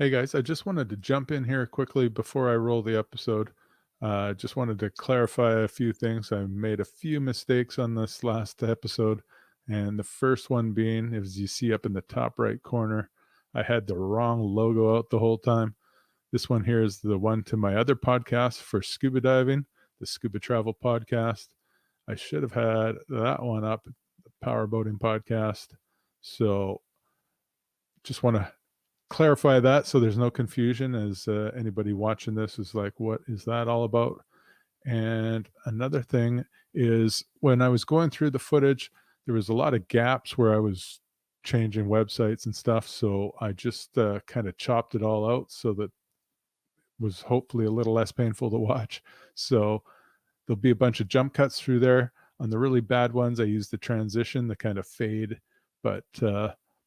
Hey guys, I just wanted to jump in here quickly before I roll the episode. Just wanted to clarify a few things. I made a few mistakes on this last episode, and the first one being, as you see up in the top right corner, I had the wrong logo out the whole time. This one here is the one to my other podcast for scuba diving, the Scuba Travel Podcast. I should have had that one up, the PowerBoating Podcast. So just want to clarify that so there's no confusion as anybody watching this is like, what is that all about? And another thing is when I was going through the footage, there was a lot of gaps where I was changing websites and stuff. So I just kind of chopped it all out so that was hopefully a little less painful to watch. So there'll be a bunch of jump cuts through there. On the really bad ones, I use the transition, the kind of fade, but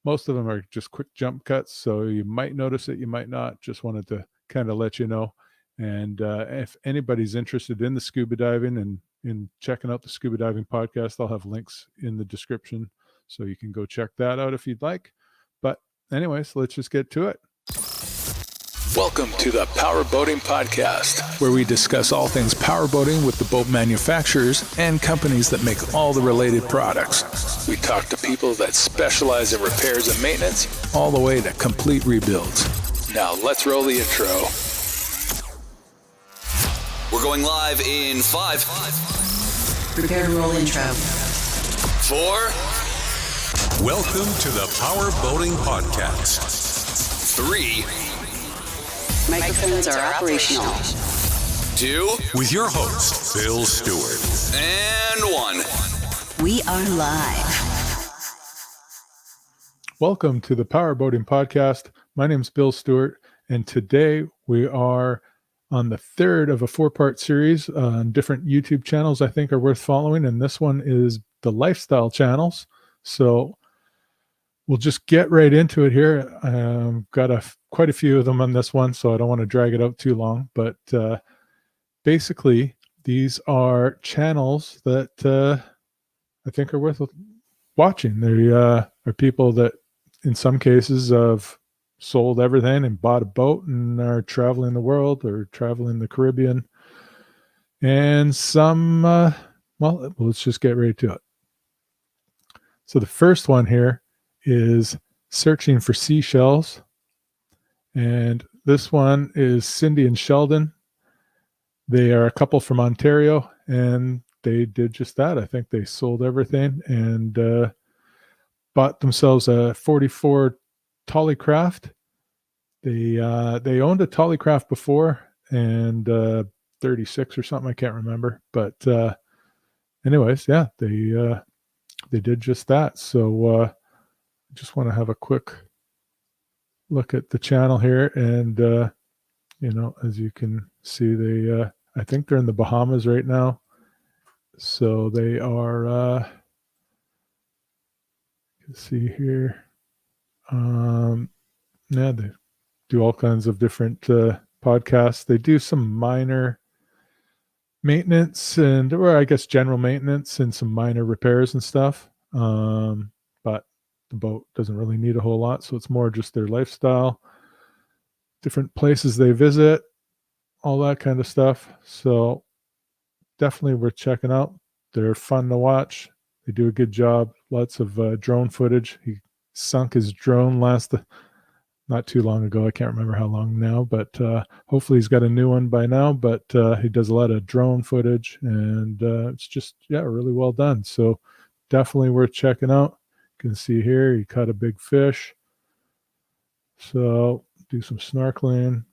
most of them are just quick jump cuts. So you might notice it, you might not. Just wanted to kind of let you know. And if anybody's interested in the scuba diving and in checking out the Scuba Diving Podcast, I'll have links in the description. So you can go check that out if you'd like. But anyways, let's just get to it. Welcome to the PowerBoating Podcast, where we discuss all things powerboating with the boat manufacturers and companies that make all the related products. We talk to people that specialize in repairs and maintenance, all the way to complete rebuilds. Now let's roll the intro. We're going live in 5. Prepare to roll intro. 4. Welcome to the PowerBoating Podcast. 3. Microphones are operational. 2. With your host, Bill Stewart. And 1. We are live. Welcome to the PowerBoating Podcast. My name's Bill Stewart, and today we are on the third of a 4-part series on different YouTube channels I think are worth following, and this one is the lifestyle channels. So we'll just get right into it here. Got quite a few of them on this one, so I don't want to drag it out too long. But basically, these are channels that I think are worth watching. They are people that, in some cases, have sold everything and bought a boat and are traveling the world or traveling the Caribbean. And some, well, let's just get right to it. So the first one here is Searching for Seashells. And this one is Cindy and Shelden. They are a couple from Ontario, and they did just that. I think they sold everything and bought themselves a 44 Tollycraft. They owned a Tollycraft before, and 36 or something, I can't remember. But anyways, yeah, they did just that. So just want to have a quick look at the channel here, and as you can see, they I think they're in the Bahamas right now. So they are you can see here, yeah, they do all kinds of different podcasts. They do some minor maintenance or I guess general maintenance and some minor repairs and stuff, but the boat doesn't really need a whole lot, so it's more just their lifestyle, different places they visit, all that kind of stuff. So definitely worth checking out. They're fun to watch. They do a good job. Lots of drone footage. He sunk his drone not too long ago. I can't remember how long now, but hopefully he's got a new one by now. But he does a lot of drone footage, and it's just, really well done. So definitely worth checking out. You can see here he caught a big fish. So do some snorkeling.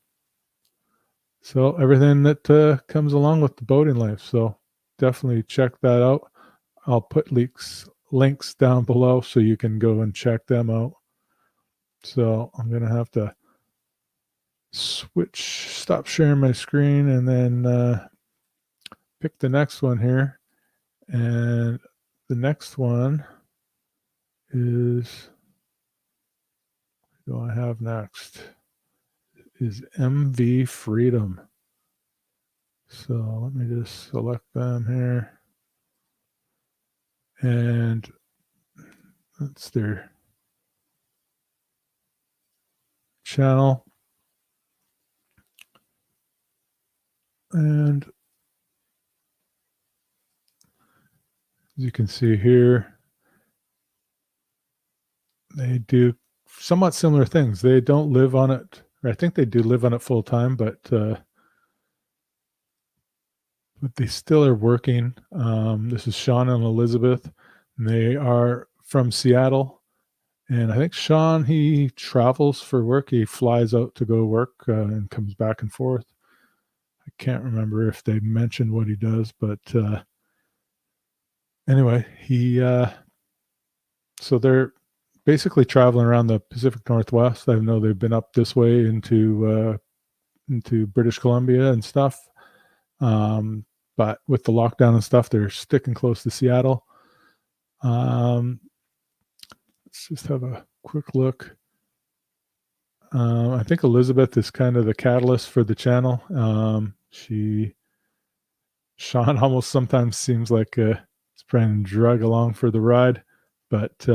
So everything that comes along with the boating life. So definitely check that out. I'll put links down below so you can go and check them out. So I'm going to have to stop sharing my screen, and then pick the next one here. And the next one is, what do I have next? Is MV Freedom. So let me just select them here. And that's their channel. And as you can see here, they do somewhat similar things. They don't live on it, or I think they do live on it full time, but they still are working. This is Shawn and Elizabeth, and they are from Seattle. And I think Shawn, he travels for work. He flies out to go work and comes back and forth. I can't remember if they mentioned what he does, but anyway, so they're basically traveling around the Pacific Northwest. I know they've been up this way into British Columbia and stuff. But with the lockdown and stuff, they're sticking close to Seattle. Let's just have a quick look. I think Elizabeth is kind of the catalyst for the channel. Shawn almost sometimes seems like he's trying to drag along for the ride, but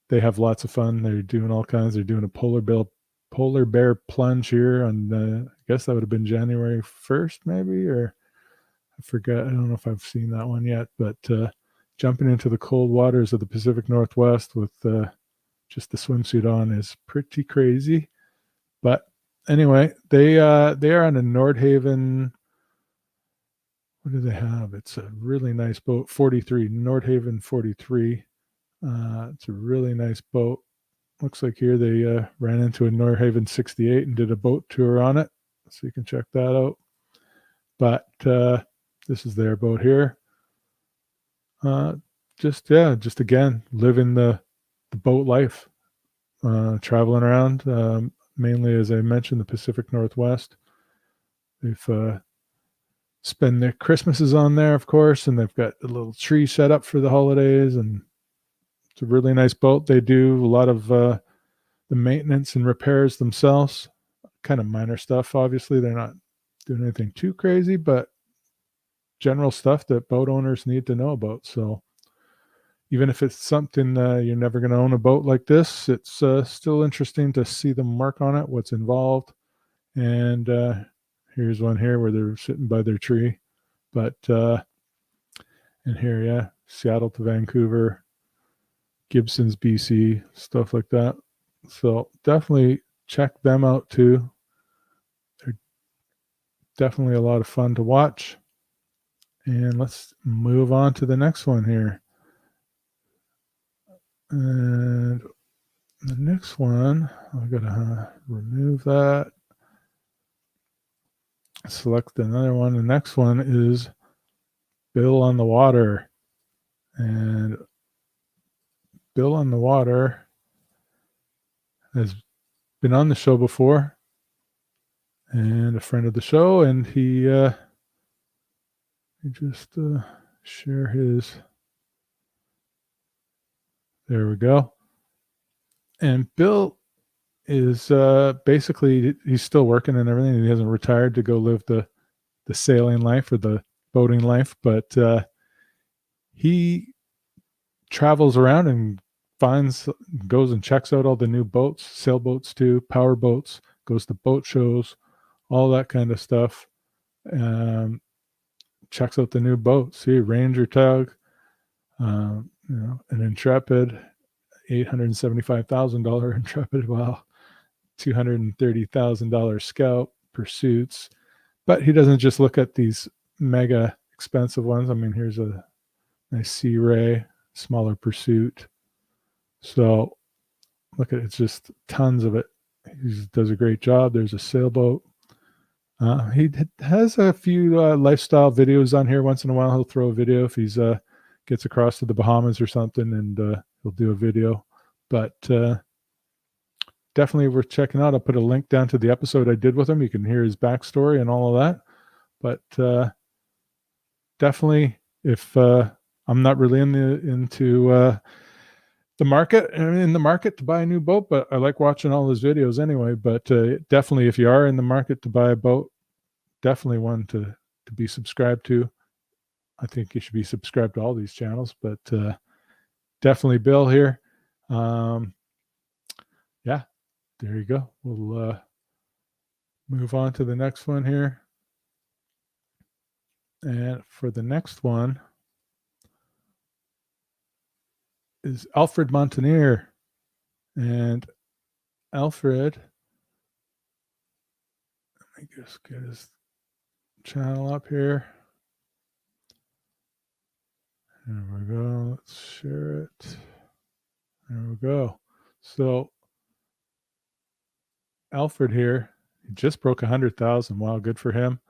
they have lots of fun. They're doing all kinds. They're doing a polar bear plunge here on, I guess that would have been January 1st, maybe, or I forget. I don't know if I've seen that one yet, but jumping into the cold waters of the Pacific Northwest with just the swimsuit on is pretty crazy. But anyway, they are on a Nordhaven. What do they have? It's a really nice boat, 43, Nordhaven 43. It's a really nice boat. Looks like here they ran into a Nordhaven 68 and did a boat tour on it. So you can check that out. But this is their boat here. Just again, living the boat life, traveling around, mainly, as I mentioned, the Pacific Northwest. They've spend their Christmases on there, of course, and they've got a little tree set up for the holidays, and it's a really nice boat. They do a lot of the maintenance and repairs themselves, kind of minor stuff. Obviously, they're not doing anything too crazy, but general stuff that boat owners need to know about. So even if it's something you're never going to own a boat like this, it's still interesting to see them work on it, what's involved. And here's one here where they're sitting by their tree. But and here, yeah, Seattle to Vancouver, Gibson's, BC, stuff like that. So definitely check them out too. They're definitely a lot of fun to watch. And let's move on to the next one here. And the next one, I've got to remove that. Select another one. The next one is Bill on the Water. And Bill on the Water has been on the show before and a friend of the show, and he just share his. There we go. And Bill is basically, he's still working and everything. He hasn't retired to go live the sailing life or the boating life, but he travels around and goes and checks out all the new boats, sailboats too, power boats, goes to boat shows, all that kind of stuff. Checks out the new boats. See, Ranger Tug, an Intrepid, $875,000 Intrepid. Wow. $230,000 Scout, Pursuits. But he doesn't just look at these mega expensive ones. I mean, here's a nice Sea Ray, smaller Pursuit. So look at it, it's just tons of it. He does a great job. There's a sailboat. He has a few lifestyle videos on here. Once in a while, he'll throw a video if he's gets across to the Bahamas or something, and he'll do a video. But definitely worth checking out. I'll put a link down to the episode I did with him. You can hear his backstory and all of that. But definitely, if I'm not really into the market, in the market to buy a new boat, but I like watching all his videos anyway. But definitely, if you are in the market to buy a boat, definitely one to be subscribed to. I think you should be subscribed to all these channels, but definitely Bill here. Yeah, there you go. We'll move on to the next one here. And for the next one is Alfred Montaner. And Alfred, let me just get his channel up here. There we go. Let's share it. There we go. So Alfred here, he just broke 100,000. Wow, good for him.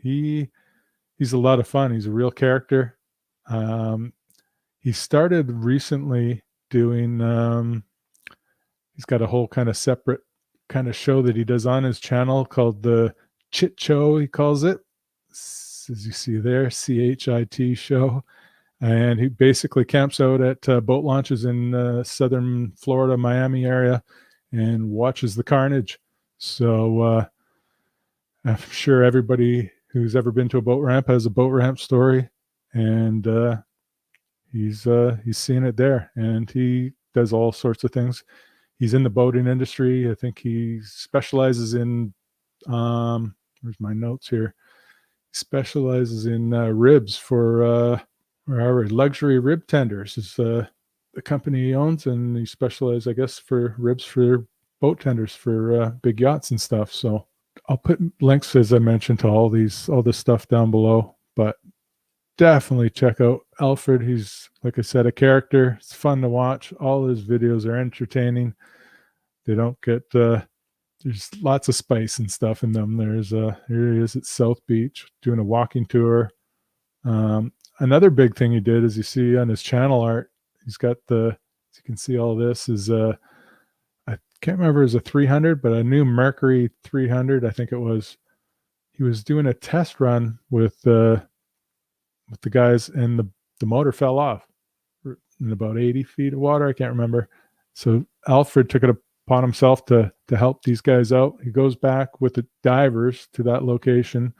He's a lot of fun. He's a real character. He started recently doing. He's got a whole kind of separate kind of show that he does on his channel called the Chit Show. He calls it, as you see there, CHIT show. And he basically camps out at boat launches in southern Florida, Miami area, and watches the carnage. So I'm sure everybody who's ever been to a boat ramp has a boat ramp story, and he's seen it there. And he does all sorts of things. He's in the boating industry. I think he specializes in where's my notes here? He specializes in ribs for luxury rib tenders is the company he owns, and he specializes, I guess, for ribs for boat tenders for big yachts and stuff. So I'll put links, as I mentioned, to all this stuff down below. But definitely check out Alfred. He's, like I said, a character. It's fun to watch. All his videos are entertaining. They don't get there's lots of spice and stuff in them. There's here he is at South Beach doing a walking tour. Another big thing he did, as you see on his channel art, he's got as you can see, all this is I can't remember, it was a 300, but a new Mercury 300, I think it was. He was doing a test run with the guys, and the motor fell off in about 80 feet of water. I can't remember. So Alfred took it upon himself to help these guys out. He goes back with the divers to that location,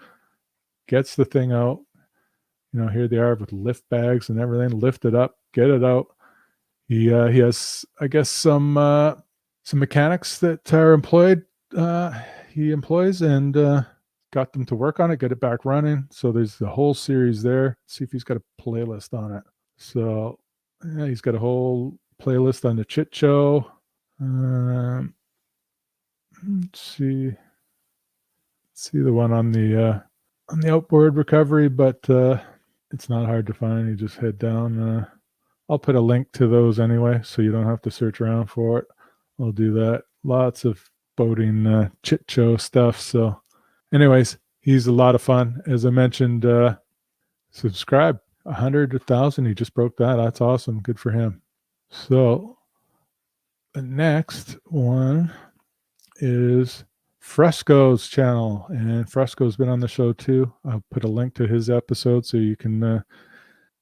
gets the thing out. Here they are with lift bags and everything. Lift it up, get it out. He has, I guess, some mechanics that are employed. He employs and got them to work on it, get it back running. So there's the whole series there. See if he's got a playlist on it. So yeah, he's got a whole playlist on the Chit Show. Let's see the one on the outboard recovery, but it's not hard to find. You just head down. I'll put a link to those anyway, so you don't have to search around for it. I'll do that. Lots of boating Chit Show stuff. So anyways, he's a lot of fun. As I mentioned, subscribe. 100,000. He just broke that. That's awesome. Good for him. So the next one is Fresco's channel, and Fresco's been on the show too. I'll put a link to his episode so you can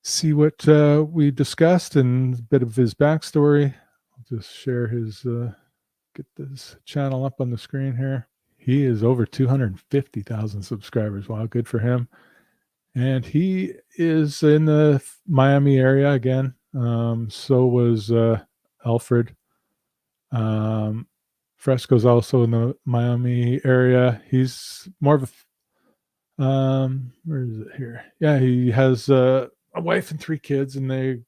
see what we discussed and a bit of his backstory. I'll just share his get this channel up on the screen here. He is over 250,000 subscribers. Wow, good for him. And he is in the Miami area again. So was Alfred. Fresco's also in the Miami area. He's more of a where is it here? Yeah, he has a wife and 3 kids, and they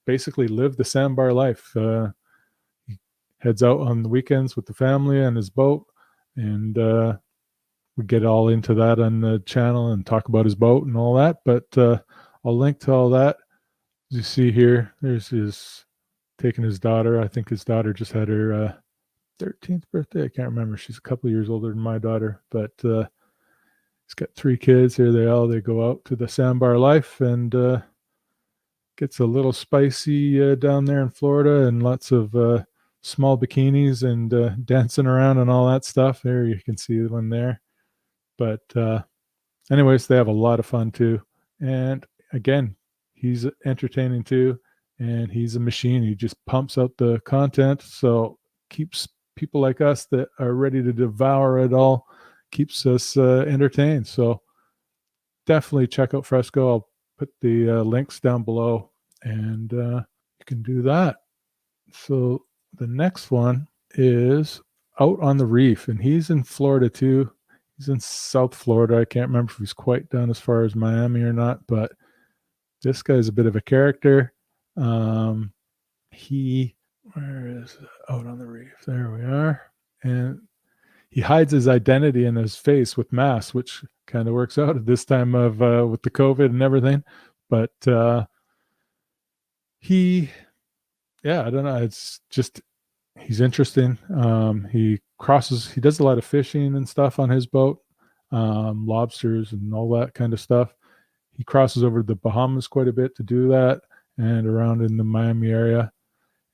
basically live the sandbar life. He heads out on the weekends with the family and his boat, and we get all into that on the channel and talk about his boat and all that. But I'll link to all that. As you see here, there's his taking his daughter. I think his daughter just had her 13th birthday. I can't remember. She's a couple of years older than my daughter, but he's got 3 kids. Here they go out to the sandbar life, and gets a little spicy down there in Florida, and lots of small bikinis and dancing around and all that stuff. There you can see one there. But anyways, they have a lot of fun too. And again, he's entertaining too, and he's a machine. He just pumps out the content, so keeps people like us that are ready to devour it all, keeps us entertained. So definitely check out Fresco. I'll put the links down below, and you can do that. So the next one is Out on the Reef, and he's in Florida too. He's in South Florida. I can't remember if he's quite down as far as Miami or not, but this guy's a bit of a character. Where is it? Out on the reef. There we are. And he hides his identity in his face with masks, which kind of works out at this time of with the COVID and everything. But I don't know. It's just, he's interesting. He does a lot of fishing and stuff on his boat, lobsters and all that kind of stuff. He crosses over the Bahamas quite a bit to do that, and around in the Miami area.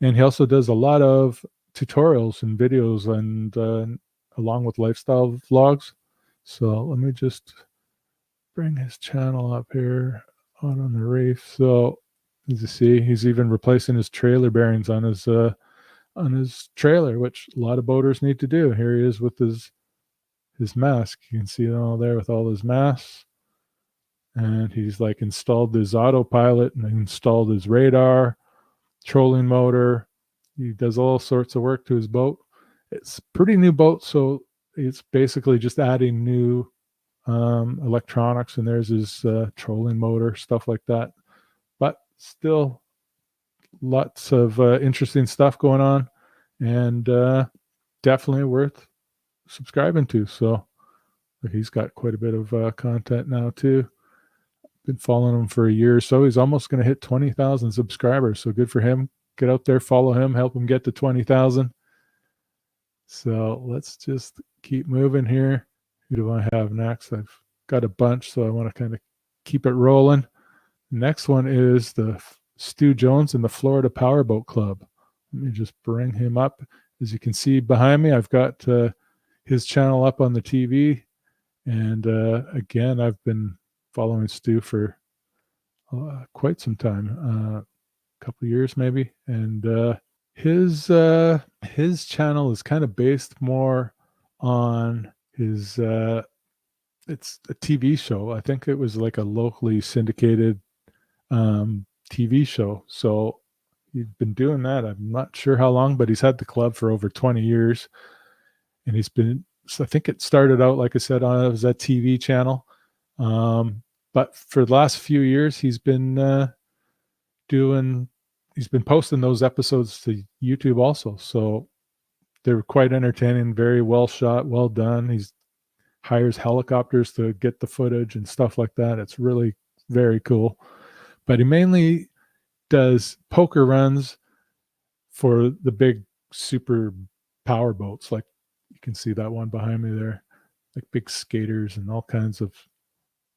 And he also does a lot of tutorials and videos, and along with lifestyle vlogs. So let me just bring his channel up here out on the reef. So as you see, he's even replacing his trailer bearings on his trailer, which a lot of boaters need to do. Here he is with his mask. You can see it all there with all his masks. And he's like installed his autopilot and installed his radar, trolling motor. He does all sorts of work to his boat. It's a pretty new boat, so it's basically just adding new electronics, and there's his trolling motor, stuff like that. But still lots of interesting stuff going on, and definitely worth subscribing to. So he's got quite a bit of content now too. Been following him for a year or so. He's almost going to hit 20,000 subscribers, so good for him. Get out there, follow him, help him get to 20,000. So let's just keep moving here. Who do I have next? I've got a bunch, so I want to kind of keep it rolling. Next one is the Stu Jones and the Florida Powerboat Club. Let me just bring him up. As you can see behind me, I've got his channel up on the TV. And again, I've been following Stu for quite some time, a couple of years maybe. And his channel is kind of based more on his it's a TV show. I think it was like a locally syndicated TV show. So he's been doing that. I'm not sure how long, but he's had the club for over 20 years. And I think it started out, like I said, as a TV channel. But for the last few years, he's been posting those episodes to YouTube also. So they're quite entertaining, very well shot, well done. He hires helicopters to get the footage and stuff like that. It's really very cool. But he mainly does poker runs for the big super power boats. Like you can see that one behind me there, like big skaters and all kinds of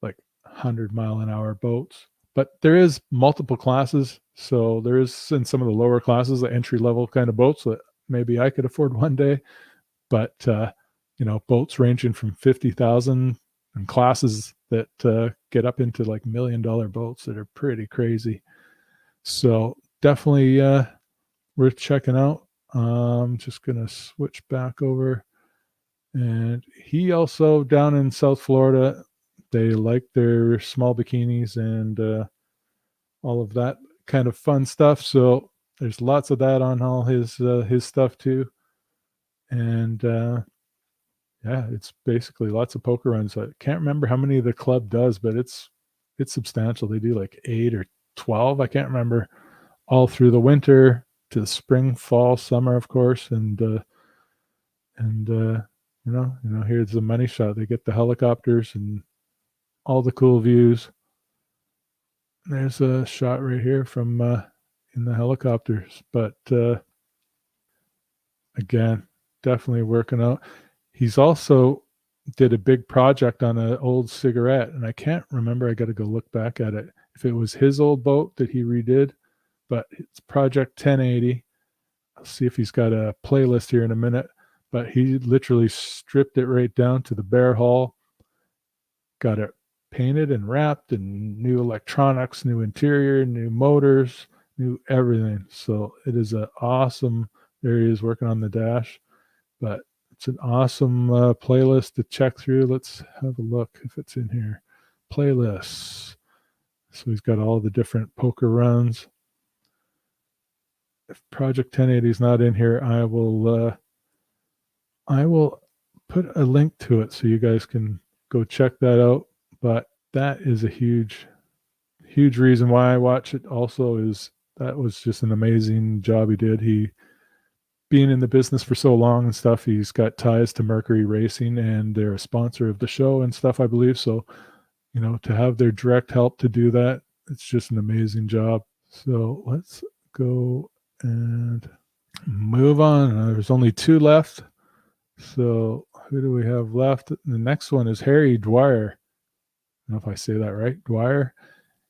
like 100-mile-an-hour boats. But there is multiple classes. So there is in some of the lower classes, the entry-level kind of boats that maybe I could afford one day. But, boats ranging from 50,000 and classes that get up into like $1 million boats that are pretty crazy. So definitely worth checking out. Just going to switch back over. And he also down in South Florida, they like their small bikinis and all of that kind of fun stuff. So there's lots of that on all his stuff too. And it's basically lots of poker runs. I can't remember how many the club does, but it's substantial. They do like 8 or 12. I can't remember, all through the winter to the spring, fall, summer, of course. And here's the money shot. They get the helicopters and all the cool views. There's a shot right here from in the helicopters. But again, definitely working out. He's also did a big project on an old cigarette, and I can't remember. I got to go look back at it. If it was his old boat that he redid, but it's Project 1080. I'll see if he's got a playlist here in a minute. But he literally stripped it right down to the bare hull, got it painted and wrapped, and new electronics, new interior, new motors, new everything. So it is an awesome. There he is working on the dash, but it's an awesome playlist to check through. Let's have a look if it's in here. Playlists. So he's got all the different poker runs. If Project 1080 is not in here, I will put a link to it so you guys can go check that out. But that is a huge reason why I watch it also, is that was just an amazing job he did. He, being in the business for so long and stuff, he's got ties to Mercury Racing, and they're a sponsor of the show and stuff, I believe. So, you know, to have their direct help to do that, it's just an amazing job. So let's go and move on. There's only 2 left. So who do we have left? The next one is Harry Dwyer. I don't know if I say that right, Dwyer.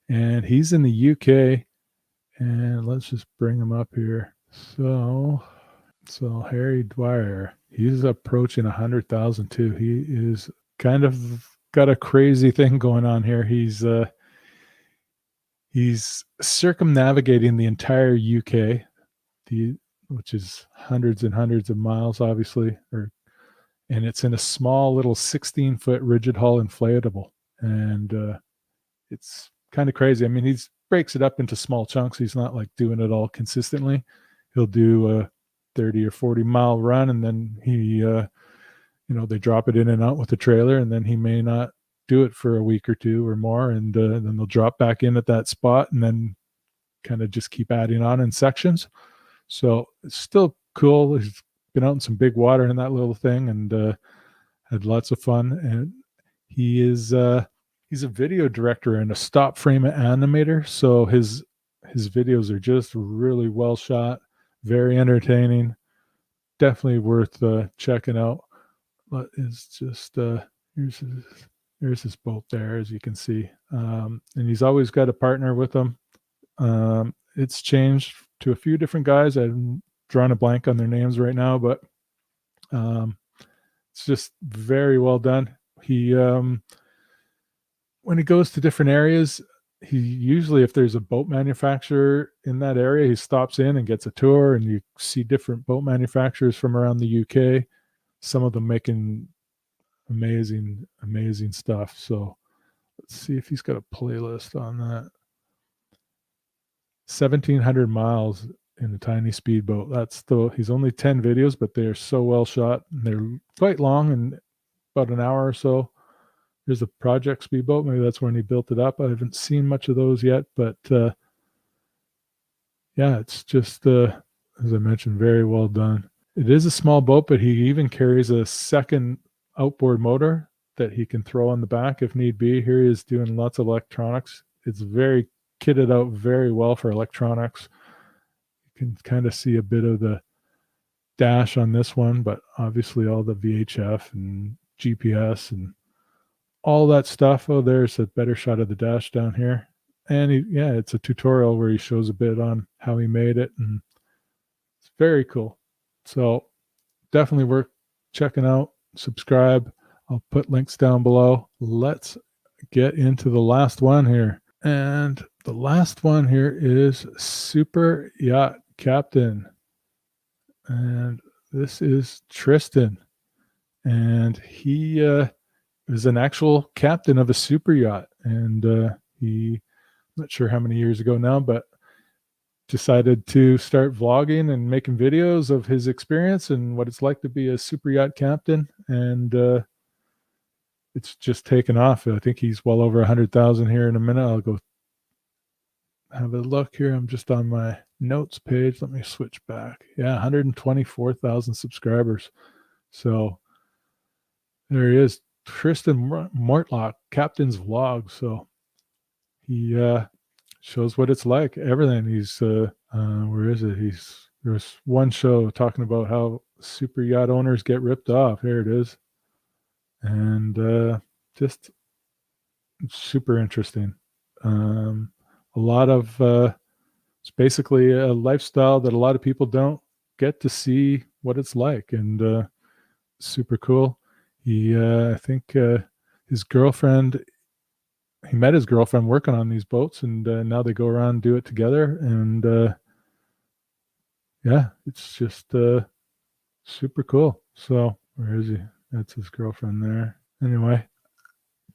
And he's in the UK. And let's just bring him up here. So Harry Dwyer, he's approaching 100,000 too. He is kind of got a crazy thing going on here. He's circumnavigating the entire UK, which is hundreds and hundreds of miles, obviously, and it's in a small little 16-foot rigid hull inflatable, and it's kind of crazy. I mean, he breaks it up into small chunks. He's not like doing it all consistently. He'll do a 30 or 40 mile run, and then he, they drop it in and out with the trailer, and then he may not do it for a week or 2 or more, and then they'll drop back in at that spot, and then kind of just keep adding on in sections. So it's still cool. He's been out in some big water in that little thing, and had lots of fun. And he's a video director and a stop frame animator. So his videos are just really well shot, very entertaining, definitely worth checking out. But it's just here's his boat there, as you can see, and he's always got a partner with him. It's changed to a few different guys. I'm drawing a blank on their names right now, but it's just very well done. He when he goes to different areas, he usually, if there's a boat manufacturer in that area, he stops in and gets a tour, and you see different boat manufacturers from around the UK, some of them making amazing stuff. So let's see if he's got a playlist on that. 1,700 miles in a tiny speedboat. He's only 10 videos, but they're so well shot, and they're quite long, and about an hour or so. There's a project speedboat. Maybe that's when he built it up. I haven't seen much of those yet, but yeah, it's just, as I mentioned, very well done. It is a small boat, but he even carries a second outboard motor that he can throw on the back if need be. Here he is doing lots of electronics. It's very kitted out very well for electronics. You can kind of see a bit of the dash on this one, but obviously all the VHF and GPS and all that stuff. Oh, there's a better shot of the dash down here. And it's a tutorial where he shows a bit on how he made it, and it's very cool. So definitely worth checking out. Subscribe. I'll put links down below. Let's get into the last one here. And the last one here is Super Yacht Captain. And this is Tristian. And he is an actual captain of a super yacht. And I'm not sure how many years ago now, but decided to start vlogging and making videos of his experience and what it's like to be a super yacht captain. And it's just taken off. I think he's well over 100,000 here in a minute. I'll go have a look here. I'm just on my notes page. Let me switch back. Yeah, 124,000 subscribers. So there he is, Tristian Mortlock, Captain's Vlog. So he shows what it's like. Everything. He's where is it? There's one show talking about how super yacht owners get ripped off. Here it is. And just super interesting. A lot of it's basically a lifestyle that a lot of people don't get to see what it's like, and super cool. He I think his girlfriend, he met his girlfriend working on these boats, and now they go around and do it together. And yeah, it's just super cool. So where is he? That's his girlfriend there. Anyway,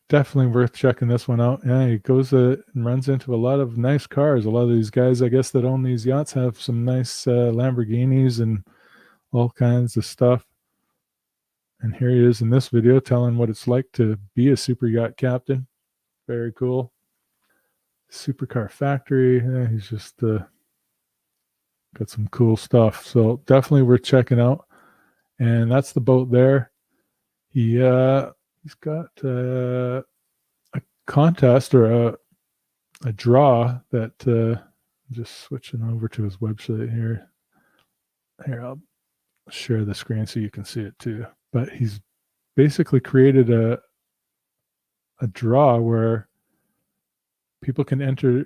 definitely worth checking this one out. Yeah, he goes and runs into a lot of nice cars. A lot of these guys, I guess, that own these yachts have some nice Lamborghinis and all kinds of stuff. And here he is in this video telling what it's like to be a super yacht captain. Very cool. Supercar factory. He's just got some cool stuff. So definitely worth checking out. And that's the boat there. He's got a contest or a draw that I'm just switching over to his website here. Here, I'll share the screen so you can see it too. But he's basically created a draw where people can enter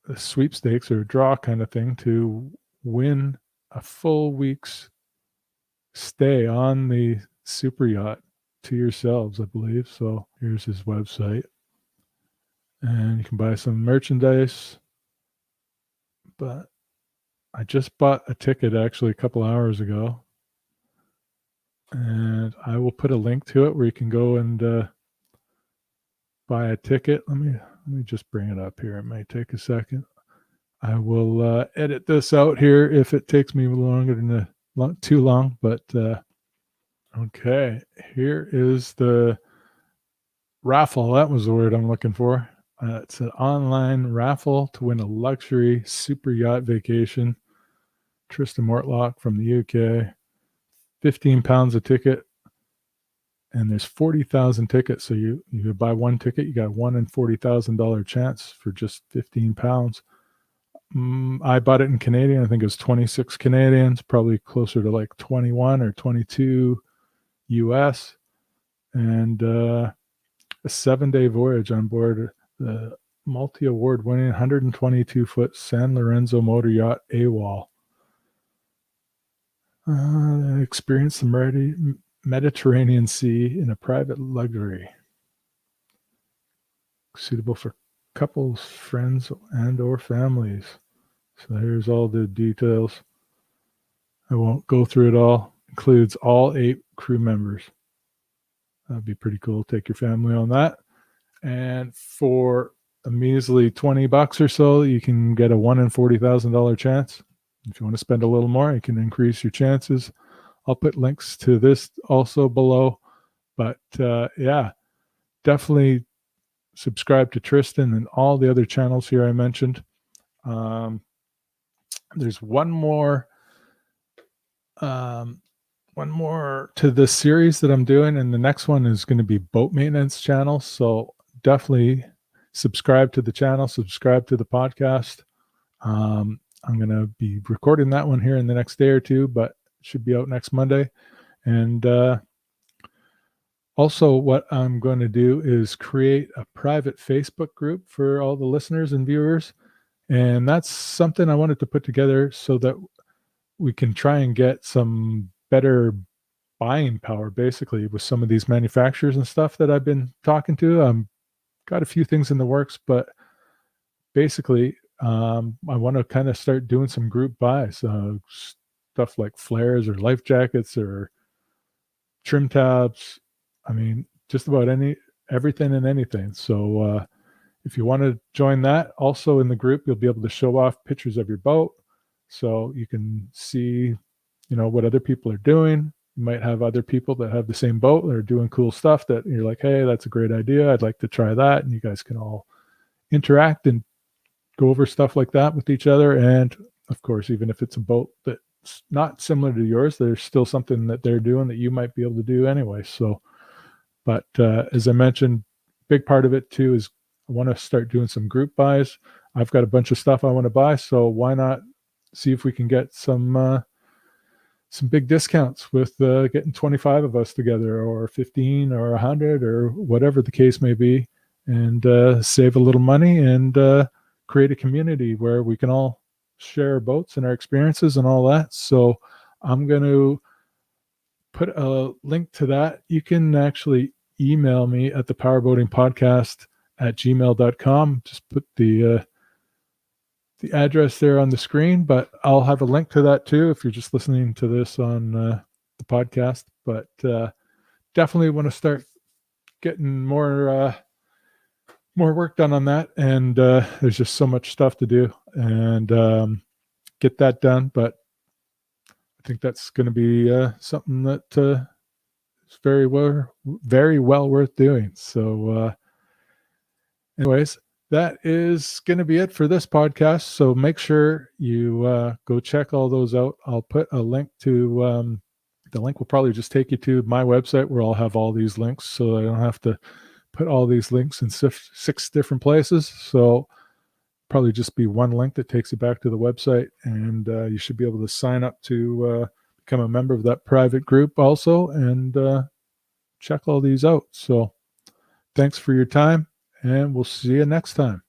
a sweepstakes or a draw kind of thing to win a full week's stay on the super yacht to yourselves, I believe. So here's his website. And you can buy some merchandise. But I just bought a ticket actually a couple hours ago. And I will put a link to it where you can go and buy a ticket. Let me just bring it up here. It may take a second. I will edit this out here if it takes me longer than too long. But okay, here is the raffle. That was the word I'm looking for. It's an online raffle to win a luxury super yacht vacation. Tristian Mortlock from the UK. £15 a ticket. And there's 40,000 tickets. So you buy one ticket, you got a $1 in $40,000 chance for just £15. I bought it in Canadian. I think it was 26 Canadians, probably closer to like 21 or 22 US. And a 7-day voyage on board the multi-award winning 122-foot San Lorenzo motor yacht AWOL. Experience the Mediterranean Sea in a private luxury. Suitable for couples, friends, and or families. So here's all the details. I won't go through it all. Includes all 8 crew members. That'd be pretty cool. Take your family on that. And for a measly $20 or so, you can get a $1 in $40,000 chance. If you want to spend a little more, you can increase your chances. I'll put links to this also below. But yeah, definitely subscribe to Tristian and all the other channels here I mentioned. There's one more to this series that I'm doing, and the next one is going to be boat maintenance channel. So definitely subscribe to the channel, subscribe to the podcast. I'm going to be recording that one here in the next day or two, but it should be out next Monday. And also what I'm going to do is create a private Facebook group for all the listeners and viewers. And that's something I wanted to put together so that we can try and get some better buying power, basically, with some of these manufacturers and stuff that I've been talking to. Got a few things in the works, but basically, I want to kind of start doing some group buys, stuff like flares or life jackets or trim tabs. I mean, just about everything and anything. So if you want to join that, also in the group, you'll be able to show off pictures of your boat, so you can see, what other people are doing. You might have other people that have the same boat that are doing cool stuff that you're like, hey, that's a great idea. I'd like to try that. And you guys can all interact and go over stuff like that with each other. And of course, even if it's a boat that's not similar to yours, there's still something that they're doing that you might be able to do anyway. So, but as I mentioned, big part of it too is I want to start doing some group buys. I've got a bunch of stuff I want to buy, so why not see if we can get some big discounts with getting 25 of us together, or 15 or 100 or whatever the case may be, and save a little money and create a community where we can all share our boats and our experiences and all that. So I'm going to put a link to that. You can actually email me at the PowerBoating Podcast at gmail.com. Just put the address there on the screen, but I'll have a link to that too if you're just listening to this on the podcast. But definitely want to start getting more work done on that, and there's just so much stuff to do and get that done. But I think that's going to be something that is It's very well worth doing. So anyways, that is going to be it for this podcast. So make sure you go check all those out. I'll put a link to the link will probably just take you to my website where I'll have all these links, so I don't have to put all these links in 6 different places. So probably just be one link that takes you back to the website, and you should be able to sign up to become a member of that private group also, and check all these out. So thanks for your time, and we'll see you next time.